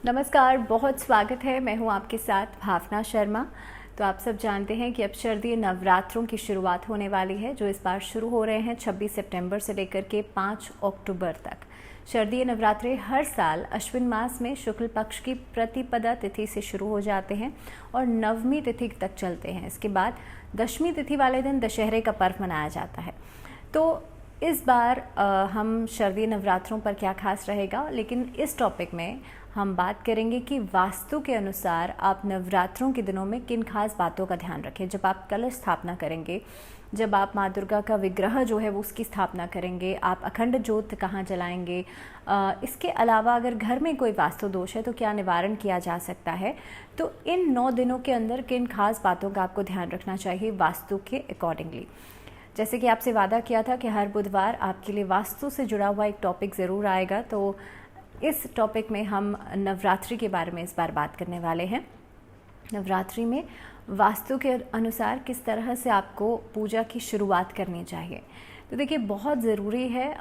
नमस्कार, बहुत स्वागत है। मैं हूं आपके साथ भावना शर्मा। तो आप सब जानते हैं कि अब शारदीय नवरात्रों की शुरुआत होने वाली है, जो इस बार शुरू हो रहे हैं 26 सितंबर से लेकर के 5 अक्टूबर तक। शारदीय नवरात्रे हर साल अश्विन मास में शुक्ल पक्ष की प्रतिपदा तिथि से शुरू हो जाते हैं और नवमी तिथि तक चलते हैं। इसके बाद दशमी तिथि वाले दिन दशहरे का पर्व मनाया जाता है। तो इस बार हम शारदीय नवरात्रों पर क्या खास रहेगा, लेकिन इस टॉपिक में हम बात करेंगे कि वास्तु के अनुसार आप नवरात्रों के दिनों में किन खास बातों का ध्यान रखें। जब आप कलश स्थापना करेंगे, जब आप माँ दुर्गा का विग्रह जो है वो उसकी स्थापना करेंगे, आप अखंड ज्योत कहाँ जलाएंगे, इसके अलावा अगर घर में कोई वास्तु दोष है तो क्या निवारण किया जा सकता है। तो इन 9 दिनों के अंदर किन खास बातों का आपको ध्यान रखना चाहिए वास्तु के अकॉर्डिंगली। जैसे कि आपसे वादा किया था कि हर बुधवार आपके लिए वास्तु से जुड़ा हुआ एक टॉपिक ज़रूर आएगा, तो इस टॉपिक में हम नवरात्रि के बारे में इस बार बात करने वाले हैं। नवरात्रि में वास्तु के अनुसार किस तरह से आपको पूजा की शुरुआत करनी चाहिए। तो देखिए, बहुत ज़रूरी है।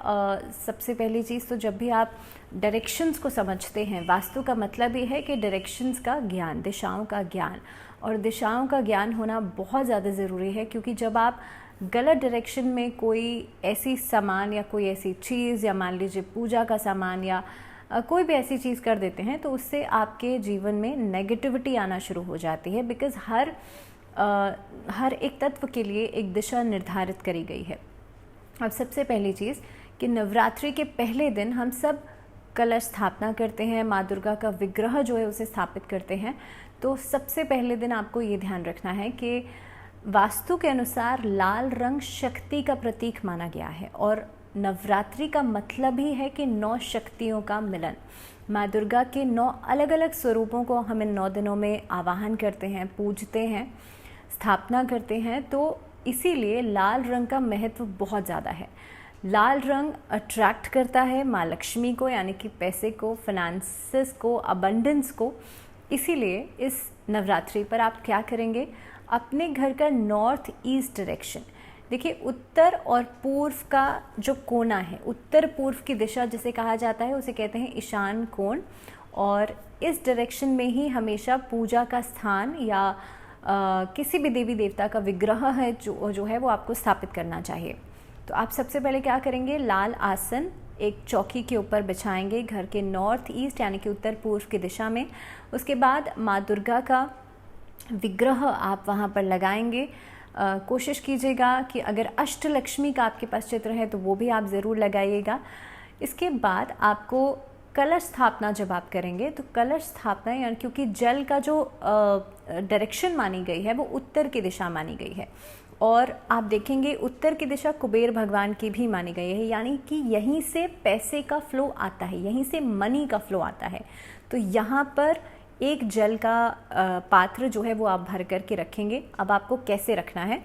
सबसे पहली चीज़ तो जब भी आप डायरेक्शंस को समझते हैं, वास्तु का मतलब ये है कि डायरेक्शंस का ज्ञान, दिशाओं का ज्ञान, और दिशाओं का ज्ञान होना बहुत ज़्यादा ज़रूरी है। क्योंकि जब आप गलत डायरेक्शन में कोई ऐसी सामान या कोई ऐसी चीज़, या मान लीजिए पूजा का सामान या कोई भी ऐसी चीज़ कर देते हैं, तो उससे आपके जीवन में नेगेटिविटी आना शुरू हो जाती है। बिकॉज़ हर एक तत्व के लिए एक दिशा निर्धारित करी गई है। अब सबसे पहली चीज़ कि नवरात्रि के पहले दिन हम सब कलश स्थापना करते हैं, माँ दुर्गा का विग्रह जो है उसे स्थापित करते हैं। तो सबसे पहले दिन आपको ये ध्यान रखना है कि वास्तु के अनुसार लाल रंग शक्ति का प्रतीक माना गया है, और नवरात्रि का मतलब ही है कि 9 शक्तियों का मिलन। माँ दुर्गा के 9 अलग अलग स्वरूपों को हम इन 9 दिनों में आवाहन करते हैं, पूजते हैं, स्थापना करते हैं। तो इसीलिए लाल रंग का महत्व बहुत ज़्यादा है। लाल रंग अट्रैक्ट करता है माँ लक्ष्मी को, यानी कि पैसे को, फाइनेंसेस को, अबंडेंस को। इसीलिए इस नवरात्रि पर आप क्या करेंगे, अपने घर का नॉर्थ ईस्ट डायरेक्शन, देखिए उत्तर और पूर्व का जो कोना है, उत्तर पूर्व की दिशा जिसे कहा जाता है उसे कहते हैं ईशान कोण, और इस डायरेक्शन में ही हमेशा पूजा का स्थान या किसी भी देवी देवता का विग्रह है जो है वो आपको स्थापित करना चाहिए। तो आप सबसे पहले क्या करेंगे, लाल आसन एक चौकी के ऊपर बिछाएंगे घर के नॉर्थ ईस्ट यानी कि उत्तर पूर्व की दिशा में। उसके बाद माँ दुर्गा का विग्रह आप वहाँ पर लगाएंगे। कोशिश कीजिएगा कि अगर अष्टलक्ष्मी का आपके पास चित्र है तो वो भी आप ज़रूर लगाइएगा। इसके बाद आपको कलश स्थापना जब आप करेंगे, तो कलश स्थापना यानी क्योंकि जल का जो डायरेक्शन मानी गई है वो उत्तर की दिशा मानी गई है, और आप देखेंगे उत्तर की दिशा कुबेर भगवान की भी मानी गई है, यानी कि यहीं से पैसे का फ्लो आता है, यहीं से मनी का फ्लो आता है। तो यहाँ पर एक जल का पात्र जो है वो आप भर करके रखेंगे। अब आपको कैसे रखना है,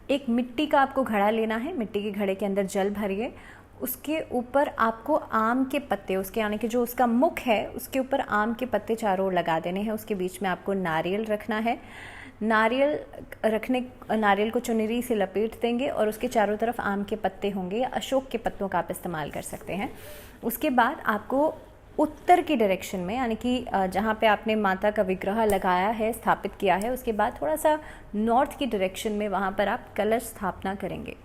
एक मिट्टी का आपको घड़ा लेना है, मिट्टी के घड़े के अंदर जल भरिए, उसके ऊपर आपको आम के पत्ते, उसके यानी कि जो उसका मुख है उसके ऊपर आम के पत्ते चारों ओर लगा देने हैं। उसके बीच में आपको नारियल रखना है। नारियल को चुनरी से लपेट देंगे और उसके चारों तरफ आम के पत्ते होंगे, या अशोक के पत्तों का आप इस्तेमाल कर सकते हैं। उसके बाद आपको उत्तर की डायरेक्शन में, यानी कि जहाँ पे आपने माता का विग्रह लगाया है, स्थापित किया है, उसके बाद थोड़ा सा नॉर्थ की डायरेक्शन में वहाँ पर आप कलश स्थापना करेंगे।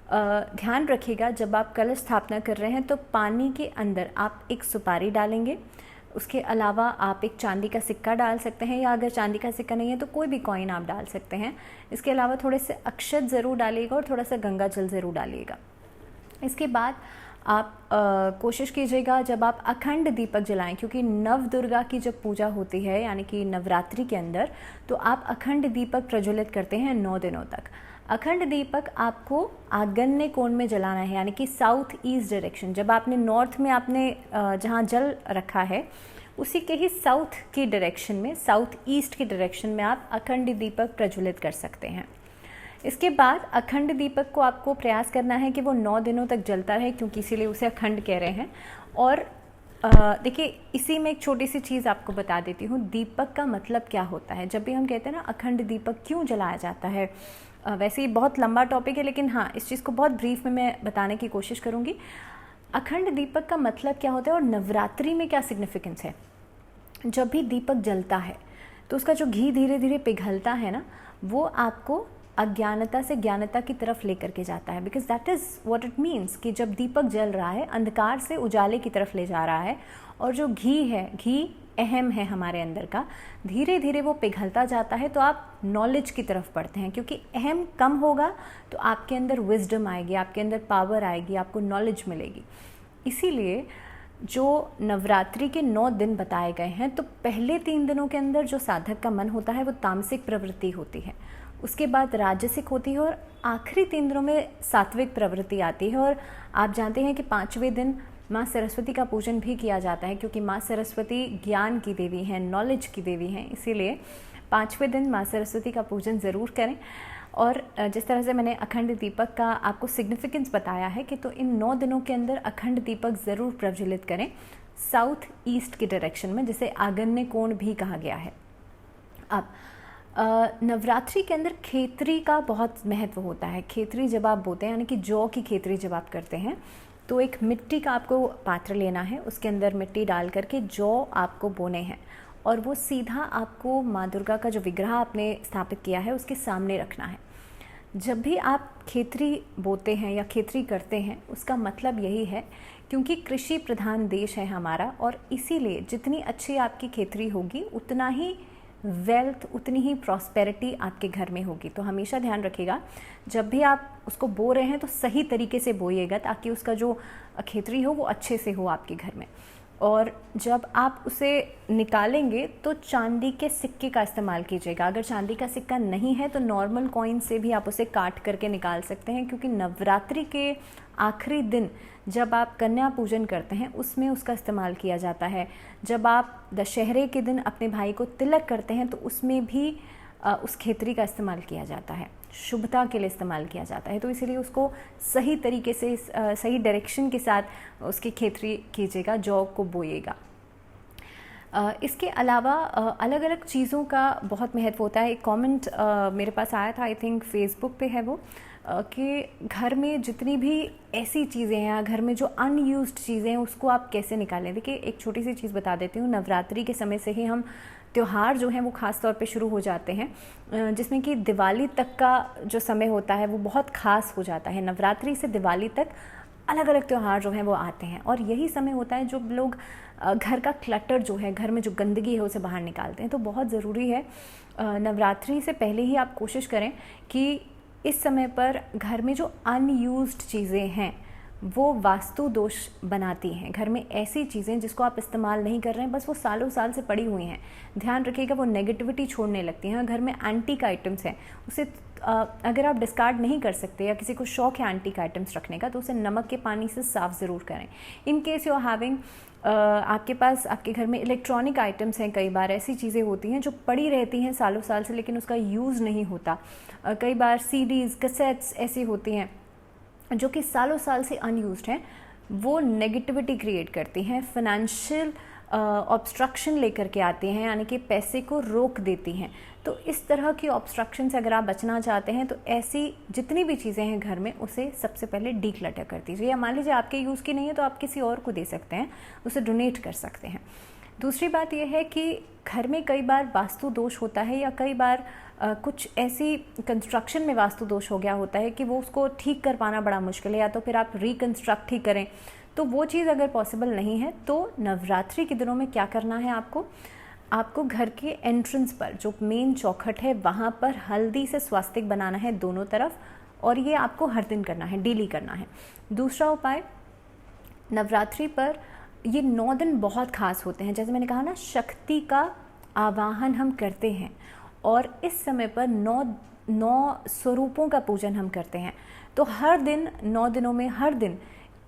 ध्यान रखिएगा, जब आप कलश स्थापना कर रहे हैं तो पानी के अंदर आप एक सुपारी डालेंगे। उसके अलावा आप एक चांदी का सिक्का डाल सकते हैं, या अगर चांदी का सिक्का नहीं है तो कोई भी कॉइन आप डाल सकते हैं। इसके अलावा थोड़े से अक्षत ज़रूर डालिएगा और थोड़ा सा गंगा जल ज़रूर डालिएगा। इसके बाद आप कोशिश कीजिएगा जब आप अखंड दीपक जलाएं, क्योंकि नव दुर्गा की जब पूजा होती है यानी कि नवरात्रि के अंदर, तो आप अखंड दीपक प्रज्वलित करते हैं 9 दिनों तक। अखंड दीपक आपको आग्नेय कोण में जलाना है, यानी कि साउथ ईस्ट डायरेक्शन। जब आपने नॉर्थ में आपने जहाँ जल रखा है उसी के ही साउथ की डायरेक्शन में, साउथ ईस्ट की डायरेक्शन में आप अखंड दीपक प्रज्वलित कर सकते हैं। इसके बाद अखंड दीपक को आपको प्रयास करना है कि वो 9 दिनों तक जलता रहे, क्योंकि इसीलिए उसे अखंड कह रहे हैं। और देखिए, इसी में एक छोटी सी चीज़ आपको बता देती हूँ, दीपक का मतलब क्या होता है। जब भी हम कहते हैं ना अखंड दीपक क्यों जलाया जाता है, वैसे ही बहुत लंबा टॉपिक है, लेकिन हाँ, इस चीज़ को बहुत ब्रीफ में मैं बताने की कोशिश करूँगी। अखंड दीपक का मतलब क्या होता है और नवरात्रि में क्या सिग्निफिकेंस है। जब भी दीपक जलता है तो उसका जो घी धीरे धीरे पिघलता है ना, वो आपको अज्ञानता से ज्ञानता की तरफ लेकर के जाता है। Because that is what it means कि जब दीपक जल रहा है, अंधकार से उजाले की तरफ ले जा रहा है, और जो घी है, घी अहम है हमारे अंदर का, धीरे धीरे वो पिघलता जाता है, तो आप नॉलेज की तरफ बढ़ते हैं। क्योंकि अहम कम होगा तो आपके अंदर विजडम आएगी, आपके अंदर पावर आएगी, आपको नॉलेज मिलेगी। इसीलिए जो नवरात्रि के 9 दिन बताए गए हैं, तो पहले 3 दिनों के अंदर जो साधक का मन होता है वो तामसिक प्रवृत्ति होती है, उसके बाद राजसिक होती है, और आखिरी 3 दिनों में सात्विक प्रवृत्ति आती है। और आप जानते हैं कि 5वें दिन माँ सरस्वती का पूजन भी किया जाता है, क्योंकि माँ सरस्वती ज्ञान की देवी हैं, नॉलेज की देवी हैं। इसीलिए 5वें दिन माँ सरस्वती का पूजन ज़रूर करें। और जिस तरह से मैंने अखंड दीपक का आपको सिग्निफिकेंस बताया है कि तो इन 9 दिनों के अंदर अखंड दीपक ज़रूर प्रज्वलित करें साउथ ईस्ट की डायरेक्शन में, जिसे आग्नेय कोण भी कहा गया है। अब नवरात्रि के अंदर खेतरी का बहुत महत्व होता है। खेतरी जब आप बोते हैं, यानी कि जौ की खेतरी जब आप करते हैं, तो एक मिट्टी का आपको पात्र लेना है, उसके अंदर मिट्टी डाल करके जौ आपको बोने हैं, और वो सीधा आपको माँ दुर्गा का जो विग्रह आपने स्थापित किया है उसके सामने रखना है। जब भी आप खेतरी बोते हैं या खेतरी करते हैं, उसका मतलब यही है, क्योंकि कृषि प्रधान देश है हमारा, और इसीलिए जितनी अच्छी आपकी खेतरी होगी उतना ही वेल्थ, उतनी ही प्रॉस्पेरिटी आपके घर में होगी। तो हमेशा ध्यान रखिएगा, जब भी आप उसको बो रहे हैं तो सही तरीके से बोइएगा, ताकि उसका जो खेतरी हो वो अच्छे से हो आपके घर में। और जब आप उसे निकालेंगे तो चांदी के सिक्के का इस्तेमाल कीजिएगा। अगर चांदी का सिक्का नहीं है तो नॉर्मल कॉइन से भी आप उसे काट करके निकाल सकते हैं, क्योंकि नवरात्रि के आखिरी दिन जब आप कन्या पूजन करते हैं उसमें उसका इस्तेमाल किया जाता है। जब आप दशहरे के दिन अपने भाई को तिलक करते हैं तो उसमें भी उस खेतरी का इस्तेमाल किया जाता है, शुभता के लिए इस्तेमाल किया जाता है। तो इसीलिए उसको सही तरीके से सही डायरेक्शन के साथ उसकी खेतरी कीजिएगा, जौ को बोइएगा। इसके अलावा अलग अलग चीज़ों का बहुत महत्व होता है। एक कमेंट मेरे पास आया था, आई थिंक फेसबुक पे है वो, कि घर में जितनी भी ऐसी चीज़ें हैं, घर में जो अनयूज्ड चीज़ें हैं उसको आप कैसे निकालें। देखिए, एक छोटी सी चीज़ बता देती हूँ। नवरात्रि के समय से ही हम त्यौहार जो हैं वो ख़ास तौर पे शुरू हो जाते हैं, जिसमें कि दिवाली तक का जो समय होता है वो बहुत ख़ास हो जाता है। नवरात्रि से दिवाली तक अलग अलग त्यौहार जो हैं वो आते हैं, और यही समय होता है जो लोग घर का क्लटर जो है, घर में जो गंदगी है उसे बाहर निकालते हैं। तो बहुत ज़रूरी है, नवरात्रि से पहले ही आप कोशिश करें कि इस समय पर घर में जो अनयूज्ड चीज़ें हैं वो वास्तु दोष बनाती हैं। घर में ऐसी चीज़ें जिसको आप इस्तेमाल नहीं कर रहे हैं, बस वो सालों साल से पड़ी हुई हैं, ध्यान रखिएगा, वो नेगेटिविटी छोड़ने लगती हैं। घर में एंटीक आइटम्स हैं, उसे अगर आप डिस्कार्ड नहीं कर सकते या किसी को शौक है एंटीक आइटम्स रखने का, तो उसे नमक के पानी से साफ़ ज़रूर करें। In case you are having, आपके पास आपके घर में इलेक्ट्रॉनिक आइटम्स हैं, कई बार ऐसी चीज़ें होती हैं जो पड़ी रहती हैं सालों साल से, लेकिन उसका यूज़ नहीं होता। कई बार सीडीज़, कैसेट्स ऐसी होती हैं जो कि सालों साल से अनयूज्ड हैं, वो नेगेटिविटी क्रिएट करती हैं, फाइनेंशियल ऑब्स्ट्रक्शन लेकर के आती हैं, यानी कि पैसे को रोक देती हैं। तो इस तरह की ऑब्स्ट्रक्शन से अगर आप बचना चाहते हैं तो ऐसी जितनी भी चीज़ें हैं घर में उसे सबसे पहले डीक्लटर कर दीजिए। या मान लीजिए आपके यूज़ की नहीं है तो आप किसी और को दे सकते हैं, उसे डोनेट कर सकते हैं। दूसरी बात यह है कि घर में कई बार वास्तु दोष होता है, या कई बार कुछ ऐसी कंस्ट्रक्शन में वास्तु दोष हो गया होता है कि वो उसको ठीक कर पाना बड़ा मुश्किल है, या तो फिर आप रिकंस्ट्रक्ट ही करें। तो वो चीज़ अगर पॉसिबल नहीं है तो नवरात्रि के दिनों में क्या करना है, आपको घर के एंट्रेंस पर जो मेन चौखट है वहाँ पर हल्दी से स्वास्तिक बनाना है दोनों तरफ, और ये आपको हर दिन करना है, डेली करना है। दूसरा उपाय, नवरात्रि पर ये 9 दिन बहुत खास होते हैं। जैसे मैंने कहा ना, शक्ति का आवाहन हम करते हैं, और इस समय पर 9 स्वरूपों का पूजन हम करते हैं। तो हर दिन 9 दिनों में हर दिन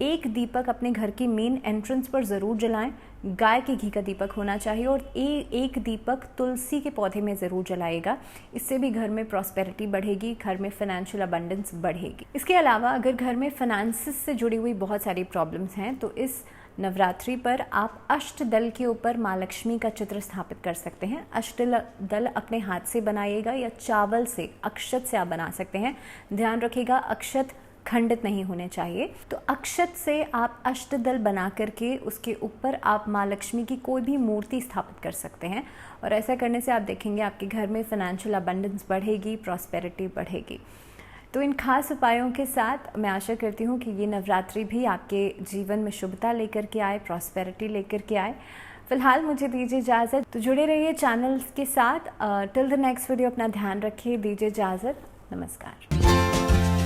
एक दीपक अपने घर की मेन एंट्रेंस पर ज़रूर जलाएं। गाय के घी का दीपक होना चाहिए, और एक दीपक तुलसी के पौधे में ज़रूर जलाएगा। इससे भी घर में प्रॉस्पेरिटी बढ़ेगी, घर में फाइनेंशियल अबंडेंस बढ़ेगी। इसके अलावा अगर घर में फाइनेंसिस से जुड़ी हुई बहुत सारी प्रॉब्लम्स हैं तो इस नवरात्रि पर आप अष्टदल के ऊपर माँ लक्ष्मी का चित्र स्थापित कर सकते हैं। अष्टदल अपने हाथ से बनाइएगा या चावल से, अक्षत से आप बना सकते हैं। ध्यान रखिएगा, अक्षत खंडित नहीं होने चाहिए। तो अक्षत से आप अष्टदल बना करके उसके ऊपर आप माँ लक्ष्मी की कोई भी मूर्ति स्थापित कर सकते हैं, और ऐसा करने से आप देखेंगे आपके घर में फाइनेंशियल अबंडेंस बढ़ेगी, प्रॉस्पेरिटी बढ़ेगी। तो इन खास उपायों के साथ मैं आशा करती हूँ कि ये नवरात्रि भी आपके जीवन में शुभता लेकर के आए, प्रॉस्पेरिटी लेकर के आए। फिलहाल मुझे दीजिए इजाज़त, तो जुड़े रहिए चैनल के साथ। टिल द नेक्स्ट वीडियो अपना ध्यान रखिए, दीजिए इजाज़त, नमस्कार।